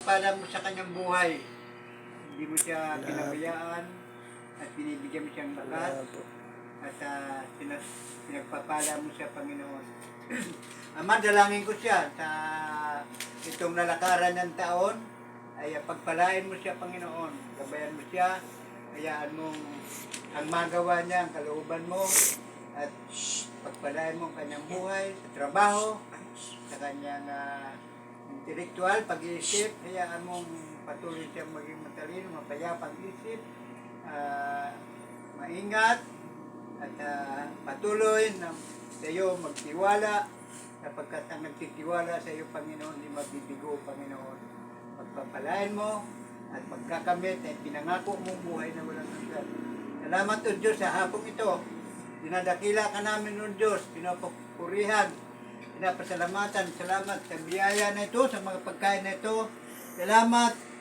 ipagpala mo sa kanyang buhay. Hindi mo siya pinabayaan at binibigyan mo siyang lakas at pinagpapala mo siya, Panginoon. Ama, dalangin ko siya sa itong nalakaran ng taon ay pagpalain mo siya, Panginoon. Gabayan mo siya, hayaan mong ang magawa niya, ang kalooban mo, at pagpalain mo ang kanyang buhay, sa trabaho, sa kanyang intelektual, pag-iisip, hayaan mong patuloy siyang maging matalino, mapayapang isip, maingat, at patuloy na sa iyo magtiwala, sapagkat ang nagtitiwala sa iyo, Panginoon, di mabibigo, Panginoon. Pagpapalain mo at pagkakamit ay pinangako mong buhay na walang hanggan. Salamat, O Diyos, sa hapong ito. Dinadakila ka namin, O Diyos, pinapupurihan, pinapasalamatan. Salamat sa biyaya na ito, sa mga pagkain na ito. Salamat